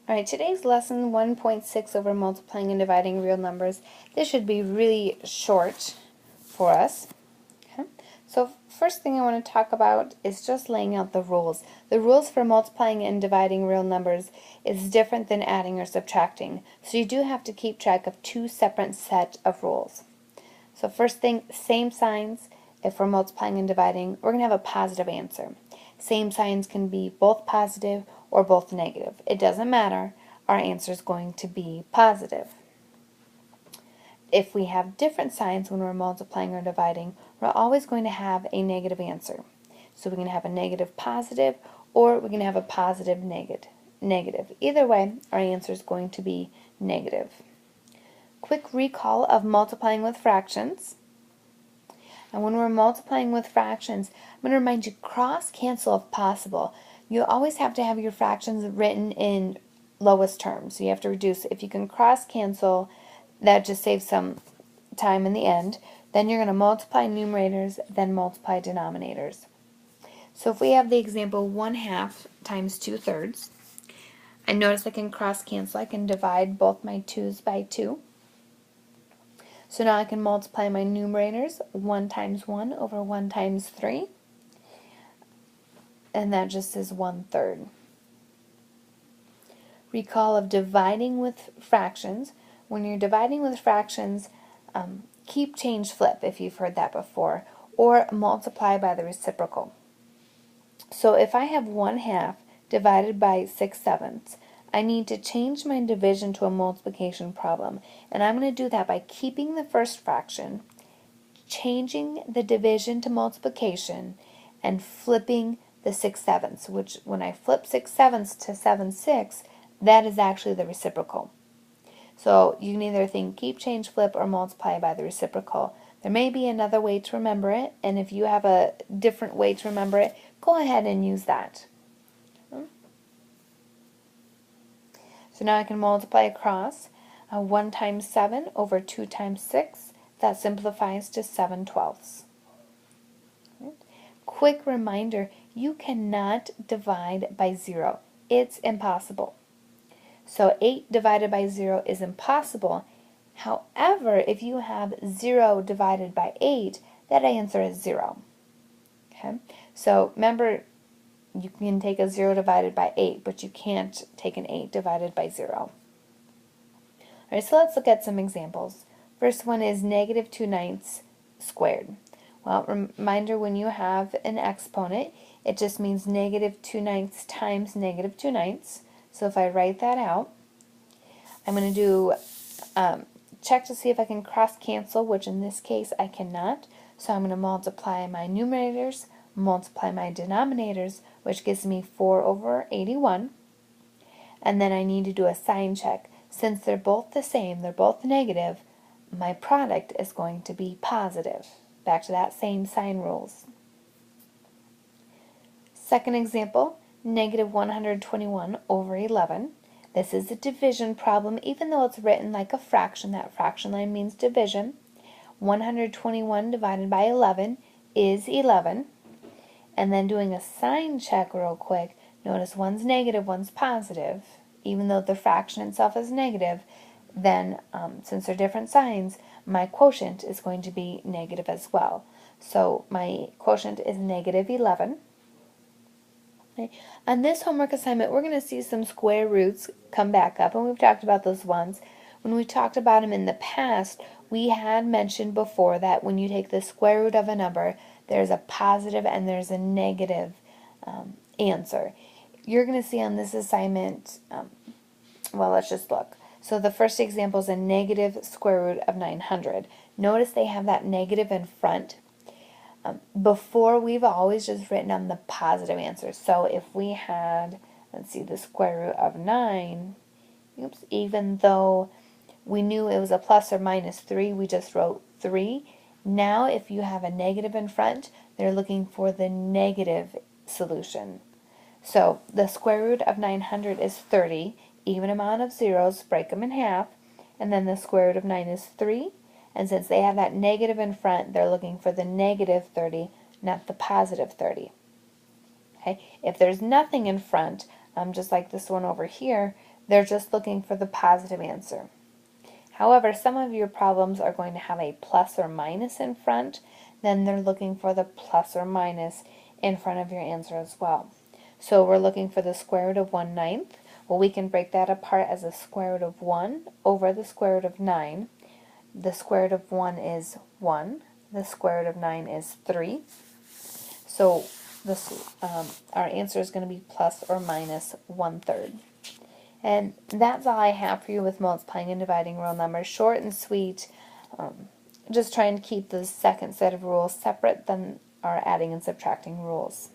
Alright, today's lesson 1.6 over multiplying and dividing real numbers. This should be really short for us. Okay? So first thing I want to talk about is just laying out the rules. The rules for multiplying and dividing real numbers is different than adding or subtracting. So you do have to keep track of two separate set of rules. So first thing, same signs. If we're multiplying and dividing, we're going to have a positive answer. Same signs can be both positive or both negative. It doesn't matter. Our answer is going to be positive. If we have different signs when we're multiplying or dividing, we're always going to have a negative answer. So we're going to have a negative positive, or we're going to have a positive negative. Either way, our answer is going to be negative. Quick recall of multiplying with fractions. And when we're multiplying with fractions, I'm going to remind you, cross-cancel if possible. You always have to have your fractions written in lowest terms. So you have to reduce. If you can cross-cancel, that just saves some time in the end. Then you're going to multiply numerators, then multiply denominators. So if we have the example 1/2 times 2/3, I notice I can cross-cancel. I can divide both my 2's by 2. So now I can multiply my numerators, 1 times 1 over 1 times 3, and that just is 1/3. Recall of dividing with fractions. When you're dividing with fractions, keep, change, flip if you've heard that before, or multiply by the reciprocal. So if I have 1/2 divided by 6/7, I need to change my division to a multiplication problem. And I'm going to do that by keeping the first fraction, changing the division to multiplication, and flipping the 6/7, which when I flip 6/7 to 7/6, that is actually the reciprocal. So you can either think keep, change, flip, or multiply by the reciprocal. There may be another way to remember it, and if you have a different way to remember it, go ahead and use that. So now I can multiply across 1 times 7 over 2 times 6. That simplifies to 7/12. Quick reminder, you cannot divide by 0. It's impossible. So 8 divided by 0 is impossible. However, if you have 0 divided by 8, that answer is 0. Okay? So remember, you can take a 0 divided by 8, but you can't take an 8 divided by 0. Alright, so let's look at some examples. First one is negative 2/9 squared. Well, reminder, when you have an exponent, it just means negative 2/9 times negative 2/9. So if I write that out, I'm going to do check to see if I can cross-cancel, which in this case I cannot. So I'm going to multiply my numerators, multiply my denominators, which gives me 4 over 81. And then I need to do a sign check. Since they're both the same, they're both negative, my product is going to be positive. Back to that same sign rules. Second example, negative 121 over 11. This is a division problem, even though it's written like a fraction. That fraction line means division. 121 divided by 11 is 11. And then doing a sign check real quick, notice one's negative, one's positive. Even though the fraction itself is negative, then since they're different signs, my quotient is going to be negative as well. So my quotient is negative 11. Okay. On this homework assignment, we're going to see some square roots come back up, and we've talked about those once. When we talked about them in the past, we had mentioned before that when you take the square root of a number, there's a positive and there's a negative answer. You're going to see on this assignment, well, let's just look. So the first example is a negative square root of 900. Notice they have that negative in front. Before, we've always just written on the positive answer. So if we had, let's see, the square root of 9, even though we knew it was a plus or minus 3, we just wrote 3. Now if you have a negative in front, they're looking for the negative solution. So the square root of 900 is 30. Even amount of zeros, break them in half. And then the square root of 9 is 3. And since they have that negative in front, they're looking for the negative 30, not the positive 30. Okay? If there's nothing in front, just like this one over here, They're just looking for the positive answer. However, some of your problems are going to have a plus or minus in front, then they're looking for the plus or minus in front of your answer as well. So we're looking for the square root of 1/9. Well, we can break that apart as the square root of 1 over the square root of 9. The square root of 1 is 1. The square root of 9 is 3. So this, our answer is going to be plus or minus 1/3. And that's all I have for you with multiplying and dividing real numbers. Short and sweet. Just trying to keep the second set of rules separate than our adding and subtracting rules.